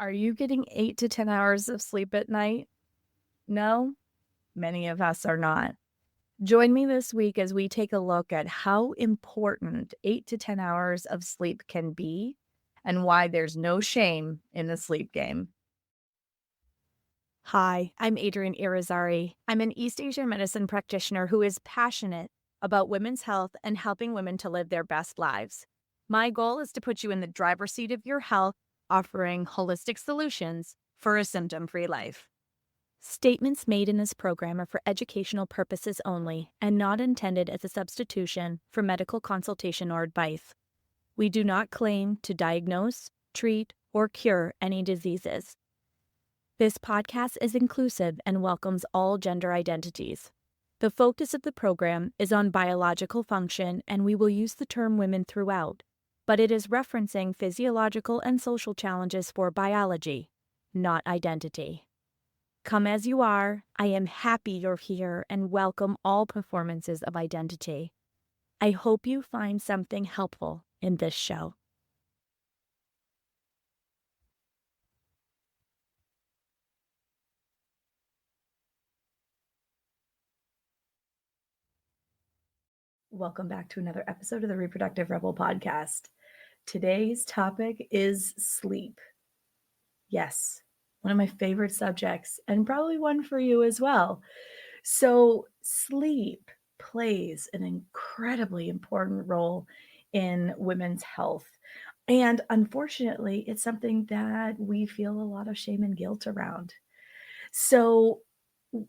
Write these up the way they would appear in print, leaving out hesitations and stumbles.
Are you getting 8 to 10 hours of sleep at night? No? Many of us are not. Join me this week as we take a look at how important 8 to 10 hours of sleep can be and why there's no shame in the sleep game. Hi, I'm Adrienne Irizarry. I'm an East Asian medicine practitioner who is passionate about women's health and helping women to live their best lives. My goal is to put you in the driver's seat of your health, offering holistic solutions for a symptom-free life. Statements made in this program are for educational purposes only and not intended as a substitution for medical consultation or advice. We do not claim to diagnose, treat, or cure any diseases. This podcast is inclusive and welcomes all gender identities. The focus of the program is on biological function, and we will use the term women throughout, but it is referencing physiological and social challenges for biology, not identity. Come as you are, I am happy you're here and welcome all performances of identity. I hope you find something helpful in this show. Welcome back to another episode of the Reproductive Rebel podcast. Today's topic is sleep. Yes, one of my favorite subjects, and probably one for you as well. So, sleep plays an incredibly important role in women's health. And unfortunately, it's something that we feel a lot of shame and guilt around. So,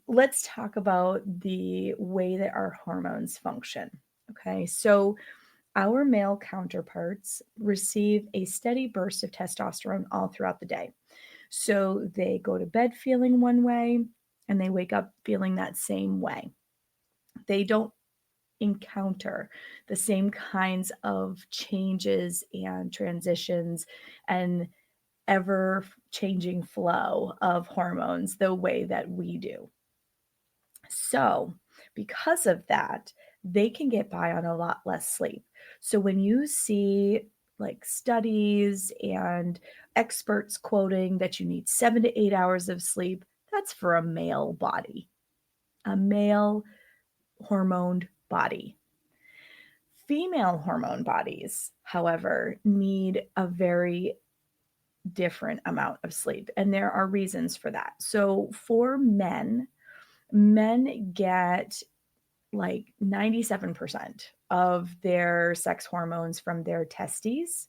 let's talk about the way that our hormones function. Okay, so our male counterparts receive a steady burst of testosterone all throughout the day. So they go to bed feeling one way and they wake up feeling that same way. They don't encounter the same kinds of changes and transitions and ever changing flow of hormones the way that we do. So, because of that, they can get by on a lot less sleep. So, when you see like studies and experts quoting that you need 7 to 8 hours of sleep, that's for a male body, a male hormoned body. Female hormone bodies, however, need a very different amount of sleep, and there are reasons for that. So, for men get like 97% of their sex hormones from their testes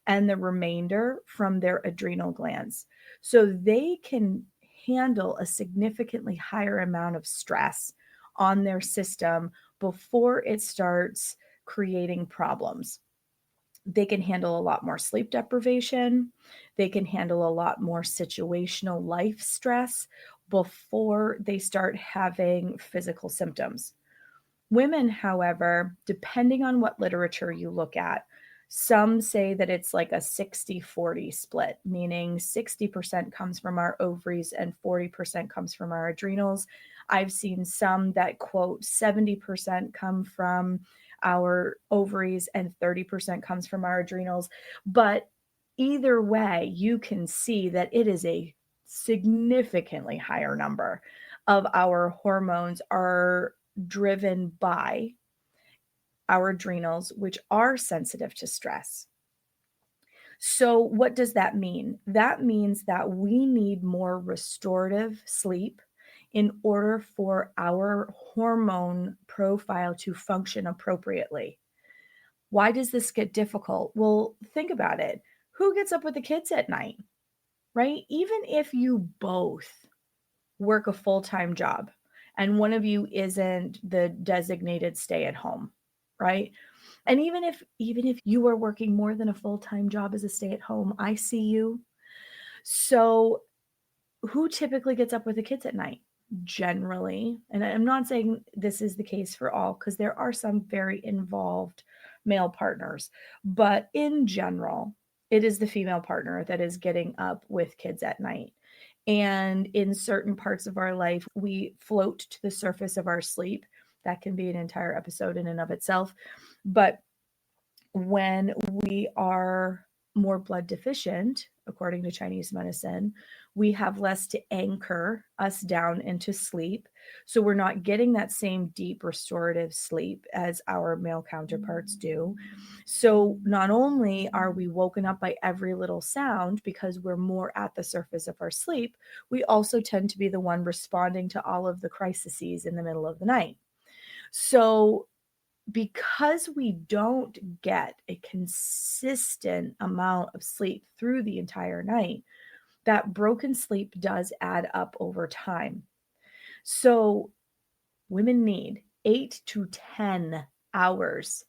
and the remainder from their adrenal glands. So they can handle a significantly higher amount of stress on their system before it starts creating problems. They can handle a lot more sleep deprivation. They can handle a lot more situational life stress before they start having physical symptoms. Women, however, depending on what literature you look at, some say that it's like a 60-40 split, meaning 60% comes from our ovaries and 40% comes from our adrenals. I've seen some that quote 70% come from our ovaries and 30% comes from our adrenals. But either way, you can see that it is a significantly higher number of our hormones are driven by our adrenals, which are sensitive to stress. So, what does that mean? That means that we need more restorative sleep in order for our hormone profile to function appropriately. Why does this get difficult? Well, think about it. Who gets up with the kids at night, right? Even if you both work a full-time job and one of you isn't the designated stay-at-home, right? And even if you are working more than a full-time job as a stay-at-home, I see you. So who typically gets up with the kids at night? Generally, and I'm not saying this is the case for all, because there are some very involved male partners, but in general, it is the female partner that is getting up with kids at night. And in certain parts of our life, we float to the surface of our sleep. That can be an entire episode in and of itself. But when we are more blood deficient, according to Chinese medicine, we have less to anchor us down into sleep. So we're not getting that same deep restorative sleep as our male counterparts do. So not only are we woken up by every little sound because we're more at the surface of our sleep, we also tend to be the one responding to all of the crises in the middle of the night. So because we don't get a consistent amount of sleep through the entire night, that broken sleep does add up over time. So women need 8 to 10 hours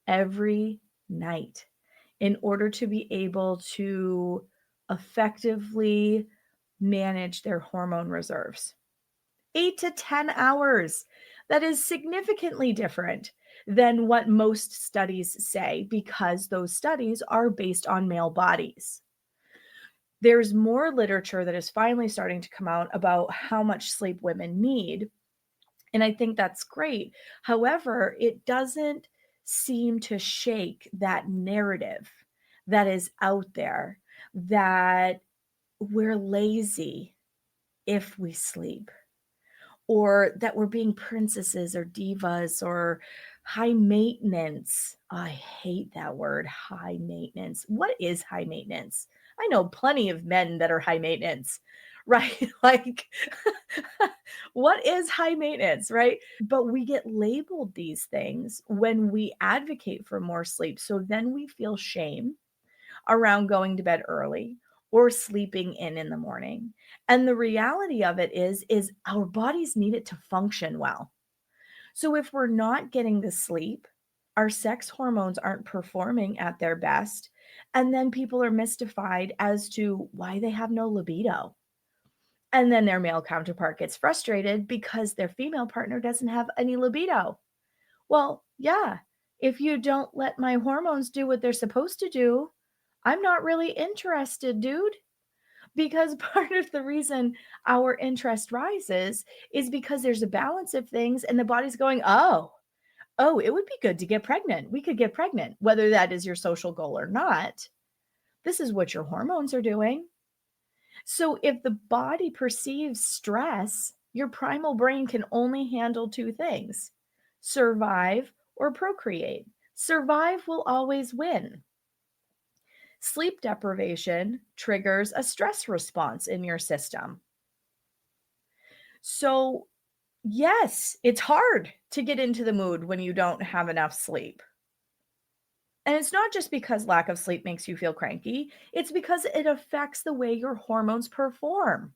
every night in order to be able to effectively manage their hormone reserves. 8 to 10 hours. That is significantly different than what most studies say because those studies are based on male bodies. There's more literature that is finally starting to come out about how much sleep women need. And I think that's great. However, it doesn't seem to shake that narrative that is out there that we're lazy if we sleep, or that we're being princesses or divas or high maintenance. I hate that word, high maintenance. What is high maintenance? I know plenty of men that are high maintenance, right? Like, what is high maintenance, right? But we get labeled these things when we advocate for more sleep. So then we feel shame around going to bed early or sleeping in the morning. And the reality of it is our bodies need it to function well. So if we're not getting the sleep, our sex hormones aren't performing at their best, and then people are mystified as to why they have no libido. And then their male counterpart gets frustrated because their female partner doesn't have any libido. Well, yeah, if you don't let my hormones do what they're supposed to do, I'm not really interested, dude. Because part of the reason our interest rises is because there's a balance of things and the body's going, oh, it would be good to get pregnant. We could get pregnant, whether that is your social goal or not. This is what your hormones are doing. So if the body perceives stress, your primal brain can only handle two things: survive or procreate. Survive will always win. Sleep deprivation triggers a stress response in your system. So, yes, it's hard to get into the mood when you don't have enough sleep. And it's not just because lack of sleep makes you feel cranky, it's because it affects the way your hormones perform.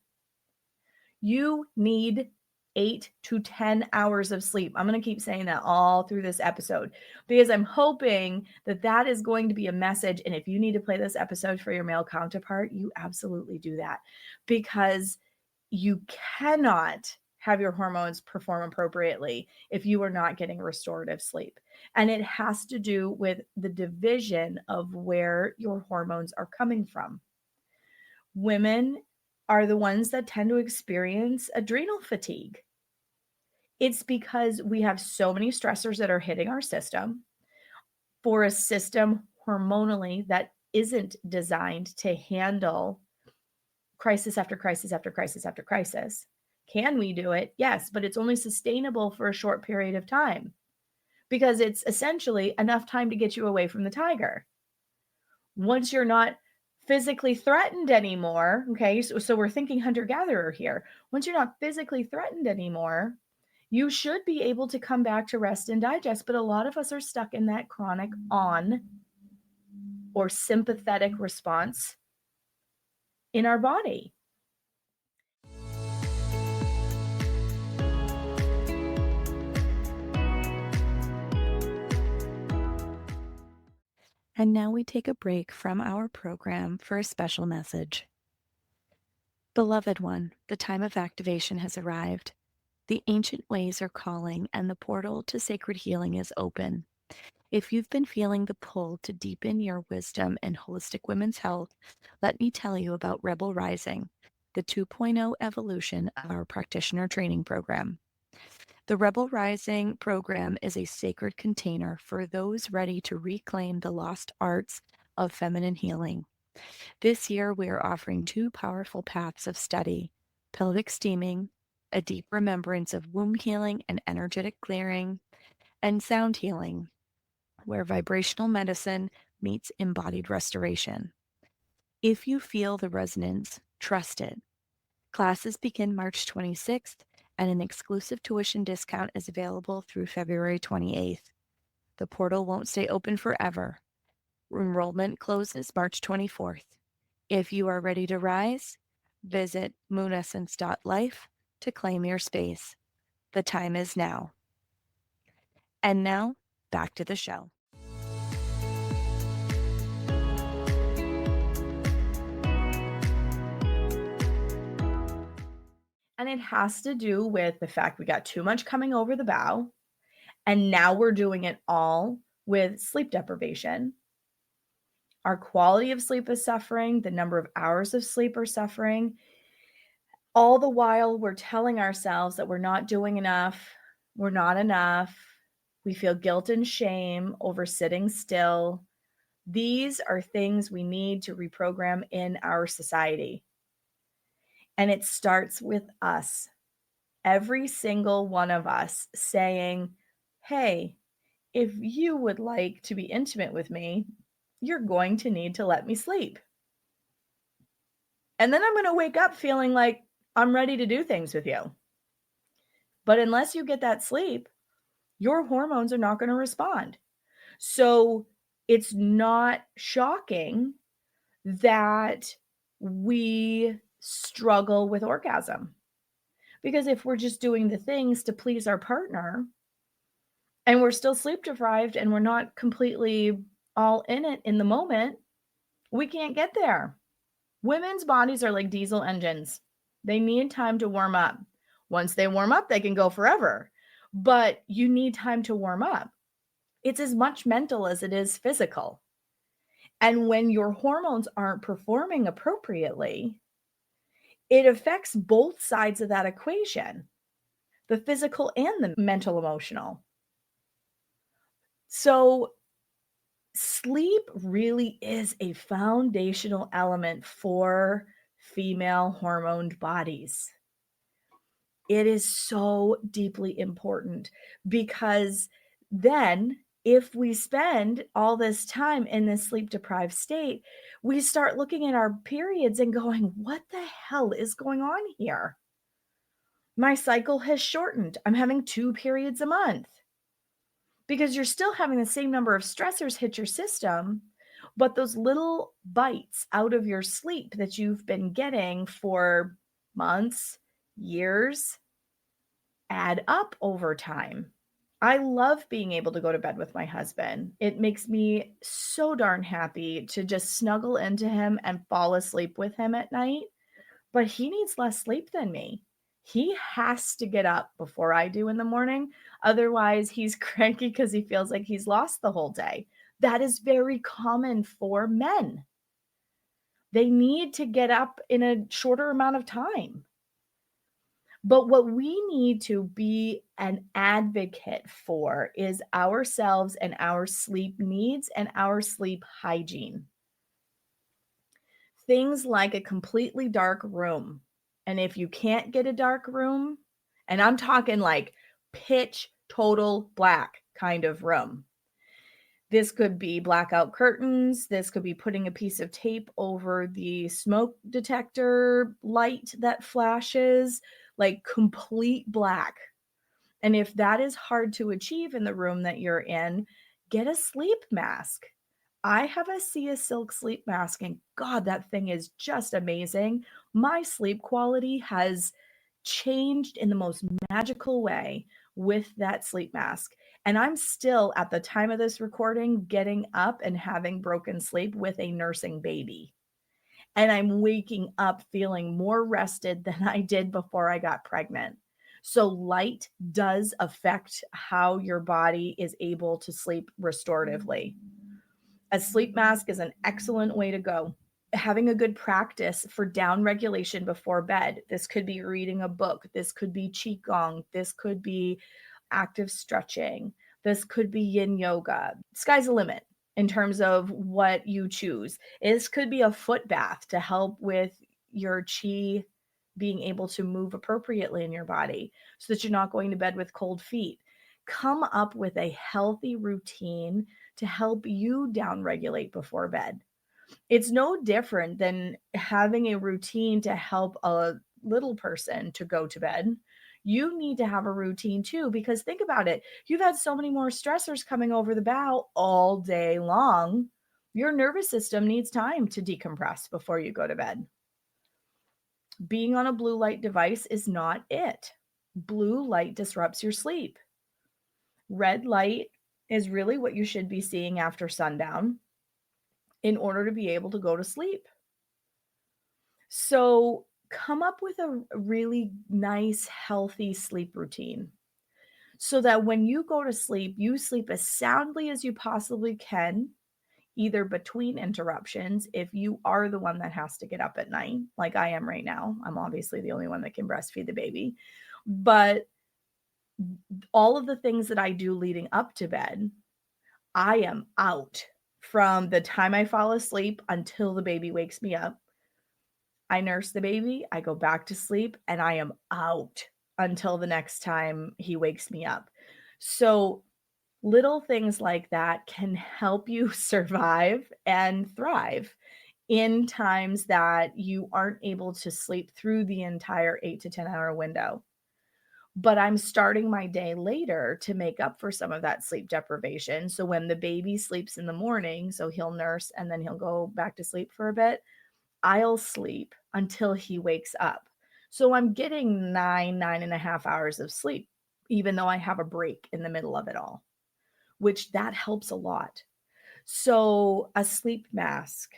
You need 8 to 10 hours of sleep. I'm going to keep saying that all through this episode because I'm hoping that that is going to be a message. And if you need to play this episode for your male counterpart, you absolutely do that, because you cannot have your hormones perform appropriately if you are not getting restorative sleep. And it has to do with the division of where your hormones are coming from. Women are the ones that tend to experience adrenal fatigue. It's because we have so many stressors that are hitting our system for a system hormonally that isn't designed to handle crisis after crisis after crisis after crisis. Can we do it? Yes, but it's only sustainable for a short period of time because it's essentially enough time to get you away from the tiger. Once you're not physically threatened anymore, okay, so we're thinking hunter-gatherer here. Once you're not physically threatened anymore, you should be able to come back to rest and digest, but a lot of us are stuck in that chronic on or sympathetic response in our body. And now we take a break from our program for a special message. Beloved one, the time of activation has arrived. The ancient ways are calling, and the portal to sacred healing is open. If you've been feeling the pull to deepen your wisdom in holistic women's health, let me tell you about Rebel Rising, the 2.0 evolution of our practitioner training program. The Rebel Rising program is a sacred container for those ready to reclaim the lost arts of feminine healing. This year, we are offering two powerful paths of study: pelvic steaming, a deep remembrance of womb healing and energetic clearing, and sound healing, where vibrational medicine meets embodied restoration. If you feel the resonance, trust it. Classes begin March 26th, and an exclusive tuition discount is available through February 28th. The portal won't stay open forever. Enrollment closes March 24th. If you are ready to rise, visit moonessence.life to claim your space. The time is now. And now, back to the show. And it has to do with the fact we got too much coming over the bow, and now we're doing it all with sleep deprivation. Our quality of sleep is suffering, the number of hours of sleep are suffering. All the while, we're telling ourselves that we're not doing enough, we're not enough. We feel guilt and shame over sitting still. These are things we need to reprogram in our society. And it starts with us. Every single one of us saying, hey, if you would like to be intimate with me, you're going to need to let me sleep. And then I'm going to wake up feeling like I'm ready to do things with you. But unless you get that sleep, your hormones are not going to respond. So it's not shocking that we struggle with orgasm. Because if we're just doing the things to please our partner and we're still sleep deprived and we're not completely all in it in the moment, we can't get there. Women's bodies are like diesel engines. They need time to warm up. Once they warm up, they can go forever. But you need time to warm up. It's as much mental as it is physical. And when your hormones aren't performing appropriately, it affects both sides of that equation, the physical and the mental emotional. So sleep really is a foundational element for female hormoned bodies. It is so deeply important because then if we spend all this time in this sleep deprived state, we start looking at our periods and going, what the hell is going on here? My cycle has shortened. I'm having 2 periods a month. Because you're still having the same number of stressors hit your system, but those little bites out of your sleep that you've been getting for months, years, add up over time. I love being able to go to bed with my husband. It makes me so darn happy to just snuggle into him and fall asleep with him at night, but he needs less sleep than me. He has to get up before I do in the morning. Otherwise, he's cranky because he feels like he's lost the whole day. That is very common for men. They need to get up in a shorter amount of time. But what we need to be an advocate for is ourselves and our sleep needs and our sleep hygiene. Things like a completely dark room. And if you can't get a dark room, and I'm talking like pitch total black kind of room. This could be blackout curtains. This could be putting a piece of tape over the smoke detector light that flashes, like complete black. And if that is hard to achieve in the room that you're in, get a sleep mask. I have a Sia Silk sleep mask, and God, that thing is just amazing. My sleep quality has changed in the most magical way with that sleep mask. And I'm still, at the time of this recording, getting up and having broken sleep with a nursing baby. And I'm waking up feeling more rested than I did before I got pregnant. So light does affect how your body is able to sleep restoratively. A sleep mask is an excellent way to go. Having a good practice for down regulation before bed. This could be reading a book. This could be qigong. This could be active stretching. This could be yin yoga. Sky's the limit. in terms of what you choose. This could be a foot bath to help with your chi being able to move appropriately in your body so that you're not going to bed with cold feet. Come up with a healthy routine to help you downregulate before bed. It's no different than having a routine to help a little person to go to bed. You need to have a routine too, because think about it. You've had so many more stressors coming over the bow all day long. Your nervous system needs time to decompress before you go to bed. Being on a blue light device is not it. Blue light disrupts your sleep. Red light is really what you should be seeing after sundown in order to be able to go to sleep. So come up with a really nice, healthy sleep routine so that when you go to sleep, you sleep as soundly as you possibly can, either between interruptions, if you are the one that has to get up at night, like I am right now. I'm obviously the only one that can breastfeed the baby. But all of the things that I do leading up to bed, I am out from the time I fall asleep until the baby wakes me up. I nurse the baby, I go back to sleep, and I am out until the next time he wakes me up. So, little things like that can help you survive and thrive in times that you aren't able to sleep through the entire 8 to 10-hour window. But I'm starting my day later to make up for some of that sleep deprivation. So when the baby sleeps in the morning, so he'll nurse and then he'll go back to sleep for a bit, I'll sleep until he wakes up. So I'm getting 9.5 hours of sleep, even though I have a break in the middle of it all, which that helps a lot. So a sleep mask,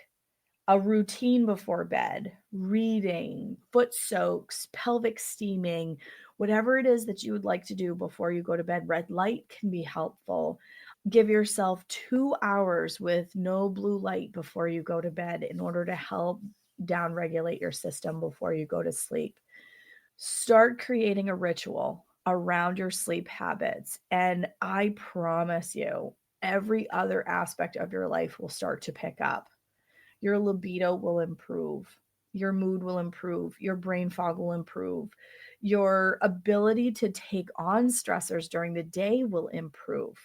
a routine before bed, reading, foot soaks, pelvic steaming, whatever it is that you would like to do before you go to bed. Red light can be helpful. Give yourself 2 hours with no blue light before you go to bed in order to help downregulate your system before you go to sleep. Start creating a ritual around your sleep habits, and I promise you, every other aspect of your life will start to pick up. Your libido will improve. Your mood will improve. Your brain fog will improve. Your ability to take on stressors during the day will improve.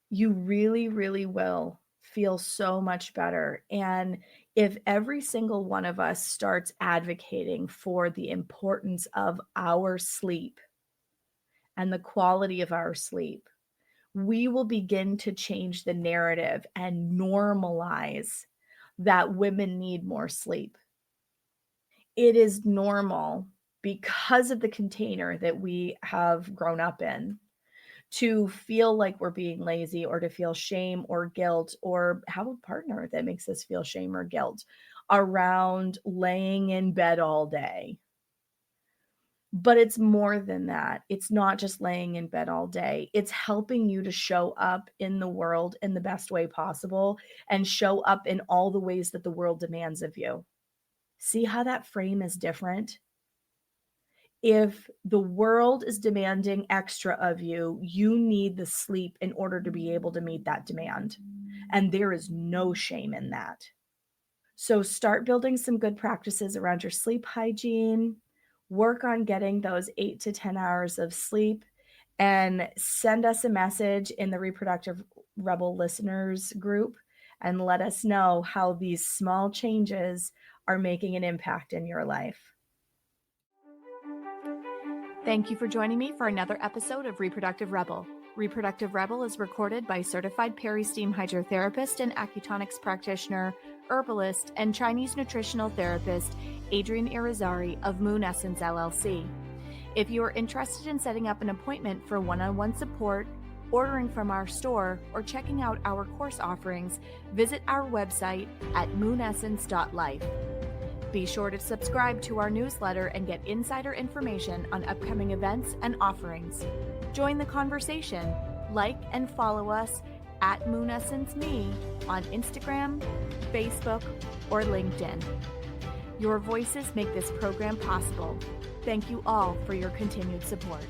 You really, really will feel so much better. And if every single one of us starts advocating for the importance of our sleep and the quality of our sleep, we will begin to change the narrative and normalize that women need more sleep. It is normal because of the container that we have grown up in to feel like we're being lazy or to feel shame or guilt or have a partner that makes us feel shame or guilt around laying in bed all day. But it's more than that. It's not just laying in bed all day. It's helping you to show up in the world in the best way possible and show up in all the ways that the world demands of you. See how that frame is different? If the world is demanding extra of you, you need the sleep in order to be able to meet that demand. And there is no shame in that. So start building some good practices around your sleep hygiene. Work on getting those 8 to 10 hours of sleep and send us a message in the Reproductive Rebel listeners group and let us know how these small changes are making an impact in your life. Thank you for joining me for another episode of Reproductive Rebel. Reproductive Rebel is recorded by certified peri-steam hydrotherapist and acutonics practitioner, herbalist, and Chinese nutritional therapist Adrienne Irizarry of Moon Essence LLC. If you are interested in setting up an appointment for one-on-one support, ordering from our store, or checking out our course offerings, visit our website at moonessence.life. Be sure to subscribe to our newsletter and get insider information on upcoming events and offerings. Join the conversation. Like and follow us at MoonEssenceMe on Instagram, Facebook, or LinkedIn. Your voices make this program possible. Thank you all for your continued support.